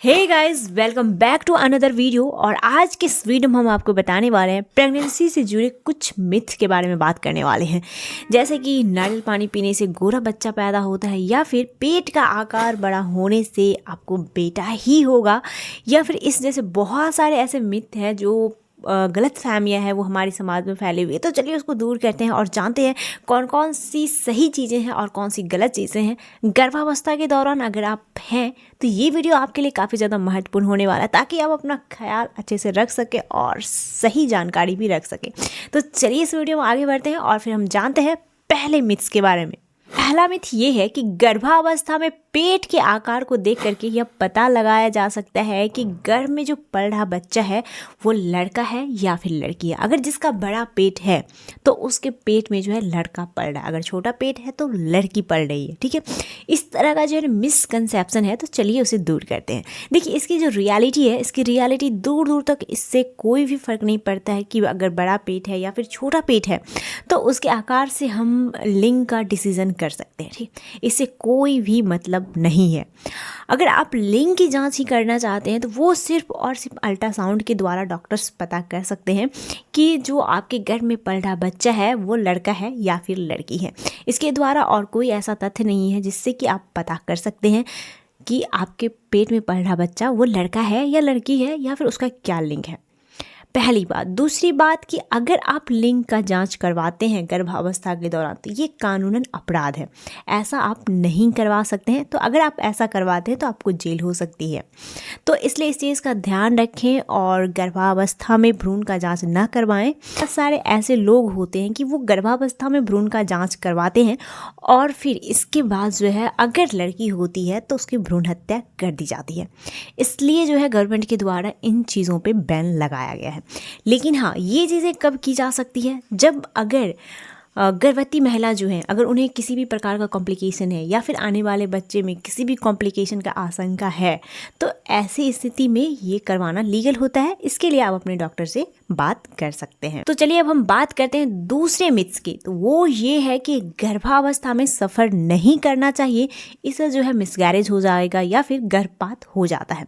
Hey guys, welcome back to another video. और आज के इस वीडियो में हम आपको बताने वाले हैं प्रेगनेंसी से जुड़े कुछ मिथ के बारे में बात करने वाले हैं। जैसे कि नारियल पानी पीने से गोरा बच्चा पैदा होता है, या फिर पेट का आकार बड़ा होने से आपको बेटा ही होगा, या फिर इस जैसे बहुत सारे ऐसे मिथ हैं जो गलत फहमियाँ हैं वो हमारे समाज में फैली हुई है। तो चलिए उसको दूर करते हैं और जानते हैं कौन कौन सी सही चीज़ें हैं और कौन सी गलत चीज़ें हैं गर्भावस्था के दौरान। अगर आप हैं तो ये वीडियो आपके लिए काफ़ी ज़्यादा महत्वपूर्ण होने वाला है, ताकि आप अपना ख्याल अच्छे से रख सकें और सही जानकारी भी रख सकें। तो चलिए इस वीडियो में आगे बढ़ते हैं और फिर हम जानते हैं पहले मिथ्स के बारे में। पहला मिथ ये है कि गर्भावस्था में पेट के आकार को देख करके यह पता लगाया जा सकता है कि गर्भ में जो पल रहा बच्चा है वो लड़का है या फिर लड़की है। अगर जिसका बड़ा पेट है तो उसके पेट में जो है लड़का पल रहा है, अगर छोटा पेट है तो लड़की पल रही है। ठीक है, इस तरह का जो है मिसकंसेप्शन है, तो चलिए उसे दूर करते हैं। देखिए इसकी जो रियलिटी है, इसकी रियलिटी दूर दूर तक इससे कोई भी फ़र्क नहीं पड़ता है कि अगर बड़ा पेट है या फिर छोटा पेट है तो उसके आकार से हम लिंग का डिसीज़न कर सकते हैं। ठीक, इससे कोई भी मतलब नहीं है। अगर आप लिंग की जांच ही करना चाहते हैं तो वो सिर्फ और सिर्फ अल्ट्रासाउंड के द्वारा डॉक्टर्स पता कर सकते हैं कि जो आपके गर्भ में पल रहा बच्चा है वो लड़का है या फिर लड़की है। इसके द्वारा और कोई ऐसा तथ्य नहीं है जिससे कि आप पता कर सकते हैं कि आपके पेट में पल रहा बच्चा वो लड़का है या लड़की है, या फिर उसका क्या लिंग है। पहली बात। दूसरी बात कि अगर आप लिंग का जांच करवाते हैं गर्भावस्था के दौरान तो ये कानूनन अपराध है, ऐसा आप नहीं करवा सकते हैं। तो अगर आप ऐसा करवाते हैं तो आपको जेल हो सकती है। तो इसलिए इस चीज़ का ध्यान रखें और गर्भावस्था में भ्रूण का जांच ना करवाएं। बहुत सारे ऐसे लोग होते हैं कि वो गर्भावस्था में भ्रूण का जांच करवाते हैं और फिर इसके बाद जो है अगर लड़की होती है तो उसकी भ्रूण हत्या कर दी जाती है। इसलिए जो है गवर्नमेंट के द्वारा इन चीज़ों पे बैन लगाया गया है। लेकिन हाँ, ये चीज़ें कब की जा सकती है, जब अगर गर्भवती महिला जो है अगर उन्हें किसी भी प्रकार का कॉम्प्लिकेशन है या फिर आने वाले बच्चे में किसी भी कॉम्प्लिकेशन का आशंका है, तो ऐसी स्थिति में ये करवाना लीगल होता है। इसके लिए आप अपने डॉक्टर से बात कर सकते हैं। तो चलिए अब हम बात करते हैं दूसरे मिथ्स की। तो वो ये है कि गर्भावस्था में सफ़र नहीं करना चाहिए, इससे जो है मिसगैरेज हो जाएगा या फिर गर्भपात हो जाता है।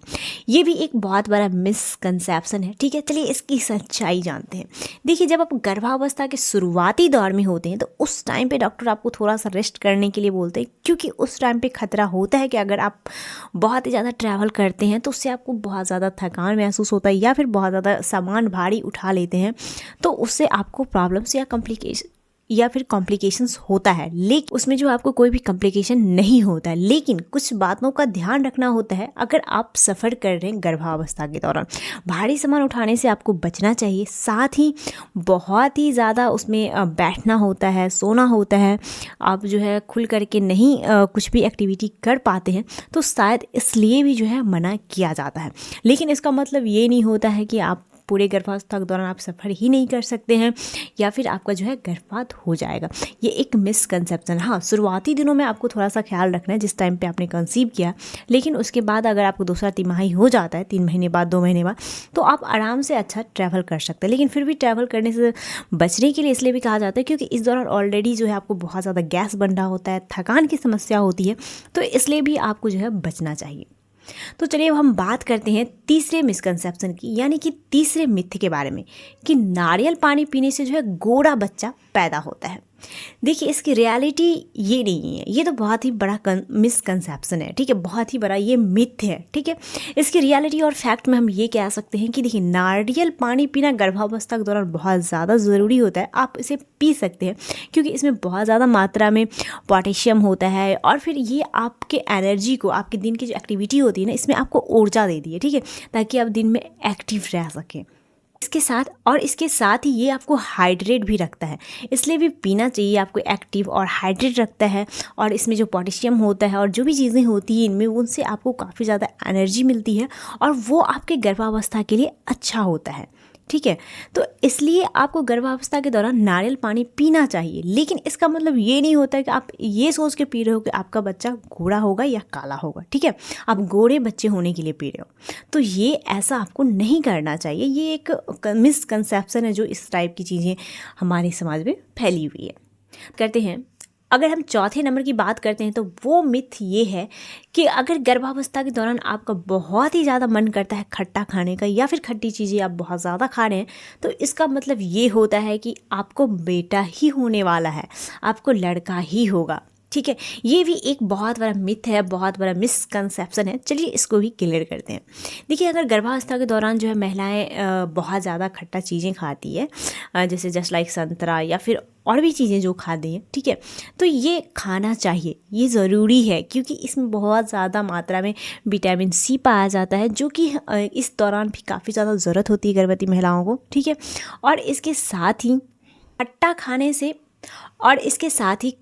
ये भी एक बहुत बड़ा मिसकंसेप्शन है। ठीक है, चलिए इसकी सच्चाई जानते हैं। देखिए जब आप गर्भावस्था के शुरुआती दौर में होते हैं तो उस टाइम पे डॉक्टर आपको थोड़ा सा रेस्ट करने के लिए बोलते हैं, क्योंकि उस टाइम पे खतरा होता है कि अगर आप बहुत ही ज़्यादा ट्रैवल करते हैं तो उससे आपको बहुत ज़्यादा थकान महसूस होता है, या फिर बहुत ज़्यादा सामान भारी उठा लेते हैं तो उससे आपको प्रॉब्लम्स या कॉम्प्लिकेशंस होता है। लेकिन उसमें जो आपको कोई भी कॉम्प्लिकेशन नहीं होता है, लेकिन कुछ बातों का ध्यान रखना होता है। अगर आप सफ़र कर रहे हैं गर्भावस्था के दौरान, भारी सामान उठाने से आपको बचना चाहिए। साथ ही बहुत ही ज़्यादा उसमें बैठना होता है, सोना होता है, आप जो है खुल करके नहीं कुछ भी एक्टिविटी कर पाते हैं, तो शायद इसलिए भी जो है मना किया जाता है। लेकिन इसका मतलब ये नहीं होता है कि आप पूरे गर्भावस्था के दौरान आप सफ़र ही नहीं कर सकते हैं या फिर आपका जो है गर्भपात हो जाएगा। ये एक मिसकंसेप्शन। हाँ, शुरुआती दिनों में आपको थोड़ा सा ख्याल रखना है जिस टाइम पे आपने कंसीव किया, लेकिन उसके बाद अगर आपको दूसरा तिमाही हो जाता है, 3 महीने बाद, 2 महीने बाद, तो आप आराम से अच्छा ट्रैवल कर सकते हैं। लेकिन फिर भी ट्रैवल करने से बचने के लिए इसलिए भी कहा जाता है क्योंकि इस दौरान ऑलरेडी जो है आपको बहुत ज़्यादा गैस बन रहा होता है, थकान की समस्या होती है, तो इसलिए भी आपको जो है बचना चाहिए। तो चलिए अब हम बात करते हैं तीसरे मिसकंसेप्शन की, यानी कि तीसरे मिथ के बारे में, कि नारियल पानी पीने से जो है गोरा बच्चा पैदा होता है। देखिए इसकी रियलिटी ये नहीं है, ये तो बहुत ही बड़ा मिसकंसेप्शन है। ठीक है, बहुत ही बड़ा ये मिथ है। ठीक है, इसकी रियलिटी और फैक्ट में हम ये कह सकते हैं कि देखिए नारियल पानी पीना गर्भावस्था के दौरान बहुत ज़्यादा ज़रूरी होता है। आप इसे पी सकते हैं क्योंकि इसमें बहुत ज़्यादा मात्रा में पोटेशियम होता है, और फिर ये आपके एनर्जी को, आपके दिन की जो एक्टिविटी होती है ना, इसमें आपको ऊर्जा देती है। ठीक है, ताकि आप दिन में एक्टिव रह सकें। इसके साथ ही ये आपको हाइड्रेट भी रखता है, इसलिए भी पीना चाहिए। आपको एक्टिव और हाइड्रेट रखता है, और इसमें जो पोटेशियम होता है और जो भी चीज़ें होती हैं इनमें, उनसे आपको काफ़ी ज़्यादा एनर्जी मिलती है, और वो आपके गर्भावस्था के लिए अच्छा होता है। ठीक है, तो इसलिए आपको गर्भावस्था के दौरान नारियल पानी पीना चाहिए। लेकिन इसका मतलब ये नहीं होता है कि आप ये सोच के पी रहे हो कि आपका बच्चा गोरा होगा या काला होगा। ठीक है, आप गोरे बच्चे होने के लिए पी रहे हो, तो ये ऐसा आपको नहीं करना चाहिए। ये एक मिसकंसेप्शन है जो इस टाइप की चीज़ें हमारे समाज में फैली हुई है। करते हैं अगर हम चौथे नंबर की बात करते हैं तो वो मिथ ये है कि अगर गर्भावस्था के दौरान आपका बहुत ही ज़्यादा मन करता है खट्टा खाने का या फिर खट्टी चीज़ें आप बहुत ज़्यादा खा रहे हैं, तो इसका मतलब ये होता है कि आपको बेटा ही होने वाला है, आपको लड़का ही होगा। ठीक है, ये भी एक बहुत बड़ा मिथ है, बहुत बड़ा मिसकंसेप्शन है। चलिए इसको भी क्लियर करते हैं। देखिए, अगर गर्भावस्था के दौरान जो है महिलाएं बहुत ज़्यादा खट्टा चीज़ें खाती है, जैसे जस्ट लाइक संतरा या फिर और भी चीज़ें जो खाते हैं, ठीक है, तो ये खाना चाहिए, ये ज़रूरी है, क्योंकि इसमें बहुत ज़्यादा मात्रा में विटामिन सी पाया जाता है, जो कि इस दौरान भी काफ़ी ज़्यादा ज़रूरत होती है गर्भवती महिलाओं को। ठीक है, और इसके साथ ही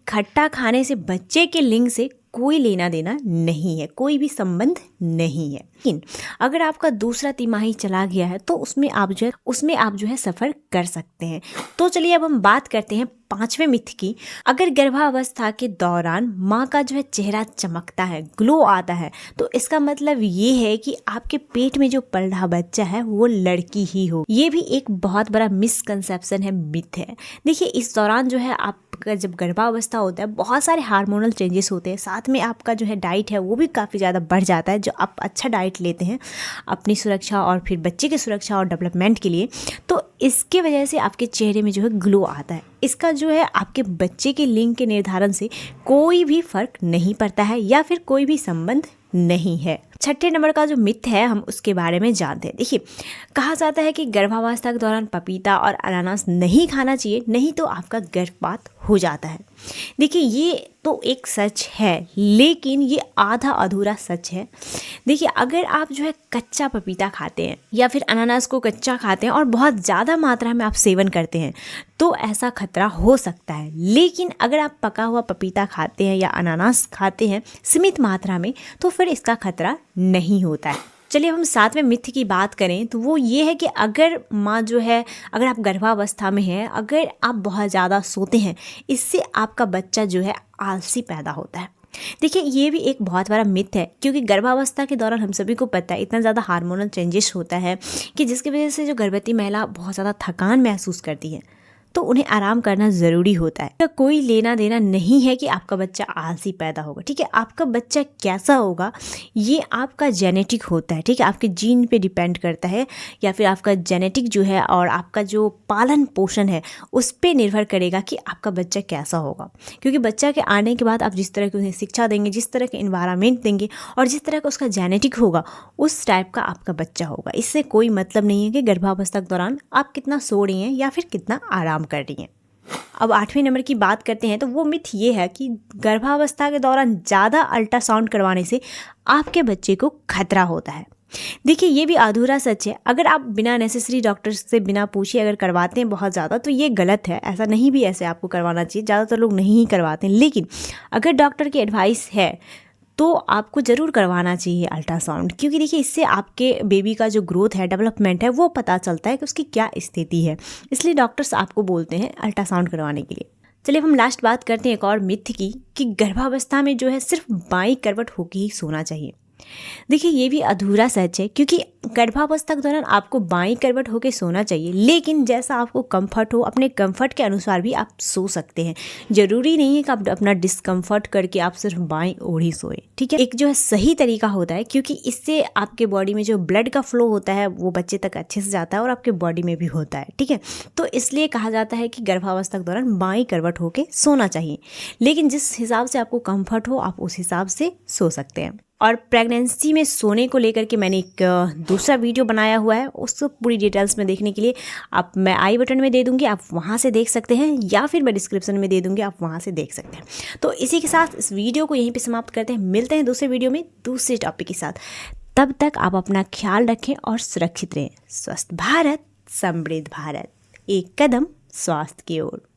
खट्टा खाने से बच्चे के लिंग से कोई लेना देना नहीं है, कोई भी संबंध नहीं है। लेकिन अगर आपका दूसरा तिमाही चला गया है तो उसमें आप जो है सफ़र कर सकते हैं। तो चलिए अब हम बात करते हैं पांचवें मिथ की। अगर गर्भावस्था के दौरान माँ का जो है चेहरा चमकता है, ग्लो आता है, तो इसका मतलब ये है कि आपके पेट में जो पल रहा बच्चा है वो लड़की ही हो। ये भी एक बहुत बड़ा मिसकंसेप्शन है, मिथ है। देखिए, इस दौरान जो है आपका जब गर्भावस्था होता है बहुत सारे हार्मोनल चेंजेस होते हैं, साथ में आपका जो है डाइट है वो भी काफ़ी ज़्यादा बढ़ जाता है। जो आप अच्छा डाइट लेते हैं अपनी सुरक्षा और फिर बच्चे की सुरक्षा और डेवलपमेंट के लिए, तो इसके वजह से आपके चेहरे में जो है ग्लो आता है। इसका जो है आपके बच्चे के लिंग के निर्धारण से कोई भी फर्क नहीं पड़ता है या फिर कोई भी संबंध नहीं है। छठे नंबर का जो मिथ है हम उसके बारे में जानते हैं। देखिए, कहा जाता है कि गर्भावस्था के दौरान पपीता और अनानास नहीं खाना चाहिए, नहीं तो आपका गर्भपात हो जाता है। देखिए, ये तो एक सच है, लेकिन ये आधा अधूरा सच है। देखिए, अगर आप जो है कच्चा पपीता खाते हैं या फिर अनानास को कच्चा खाते हैं और बहुत ज़्यादा मात्रा में आप सेवन करते हैं, तो ऐसा खतरा हो सकता है। लेकिन अगर आप पका हुआ पपीता खाते हैं या अनानास खाते हैं सीमित मात्रा में, तो फिर इसका खतरा नहीं होता है। चलिए हम सातवें मिथ की बात करें तो वो ये है कि अगर आप गर्भावस्था में हैं, अगर आप बहुत ज़्यादा सोते हैं, इससे आपका बच्चा जो है आलसी पैदा होता है। देखिए, ये भी एक बहुत बड़ा मिथ है, क्योंकि गर्भावस्था के दौरान हम सभी को पता है इतना ज़्यादा हार्मोनल चेंजेस होता है कि जिसकी वजह से जो गर्भवती महिला बहुत ज़्यादा थकान महसूस करती है, तो उन्हें आराम करना ज़रूरी होता है। कोई लेना देना नहीं है कि आपका बच्चा आलसी पैदा होगा। ठीक है, आपका बच्चा कैसा होगा ये आपका जेनेटिक होता है। ठीक है, आपके जीन पे डिपेंड करता है, या फिर आपका जेनेटिक जो है और आपका जो पालन पोषण है उस पर निर्भर करेगा कि आपका बच्चा कैसा होगा। क्योंकि बच्चा के आने के बाद आप जिस तरह की उन्हें शिक्षा देंगे, जिस तरह के इन्वायरमेंट देंगे और जिस तरह का उसका जेनेटिक होगा, उस टाइप का आपका बच्चा होगा। इससे कोई मतलब नहीं है कि गर्भावस्था के दौरान आप कितना सो रही हैं या फिर कितना आराम कर रही हैं। अब आठवें नंबर की बात करते हैं तो वो मिथ ये है कि गर्भावस्था के दौरान ज़्यादा अल्ट्रासाउंड करवाने से आपके बच्चे को खतरा होता है। देखिए, ये भी अधूरा सच है। अगर आप बिना नेसेसरी डॉक्टर से बिना पूछे अगर करवाते हैं बहुत ज़्यादा, तो ये गलत है। ऐसा नहीं भी ऐसे आपको करवाना चाहिए, ज़्यादातर लोग नहीं ही करवाते हैं। लेकिन अगर डॉक्टर की एडवाइस है तो आपको ज़रूर करवाना चाहिए अल्ट्रासाउंड, क्योंकि देखिए इससे आपके बेबी का जो ग्रोथ है, डेवलपमेंट है, वो पता चलता है कि उसकी क्या स्थिति है। इसलिए डॉक्टर्स आपको बोलते हैं अल्ट्रासाउंड करवाने के लिए। चलिए हम लास्ट बात करते हैं एक और मिथ की कि गर्भावस्था में जो है सिर्फ बाईं करवट होकर ही सोना चाहिए। देखिए, ये भी अधूरा सच है, क्योंकि गर्भावस्था के दौरान आपको बाईं करवट होकर सोना चाहिए, लेकिन जैसा आपको कंफर्ट हो, अपने कंफर्ट के अनुसार भी आप सो सकते हैं। जरूरी नहीं है कि आप अपना डिस्कम्फर्ट करके आप सिर्फ बाईं ओर ही सोए। ठीक है, एक जो है सही तरीका होता है, क्योंकि इससे आपके बॉडी में जो ब्लड का फ्लो होता है वो बच्चे तक अच्छे से जाता है और आपके बॉडी में भी होता है। ठीक है, तो इसलिए कहा जाता है कि गर्भावस्था के दौरान बाईं करवट होकर सोना चाहिए, लेकिन जिस हिसाब से आपको कंफर्ट हो आप उस हिसाब से सो सकते हैं। और प्रेगनेंसी में सोने को लेकर के मैंने एक दूसरा वीडियो बनाया हुआ है, उसको पूरी डिटेल्स में देखने के लिए मैं आई बटन में दे दूंगी, आप वहां से देख सकते हैं, या फिर मैं डिस्क्रिप्शन में दे दूंगी, आप वहां से देख सकते हैं। तो इसी के साथ इस वीडियो को यहीं पे समाप्त करते हैं। मिलते हैं दूसरे वीडियो में दूसरे टॉपिक के साथ। तब तक आप अपना ख्याल रखें और सुरक्षित रहें। स्वस्थ भारत समृद्ध भारत, एक कदम स्वास्थ्य की ओर।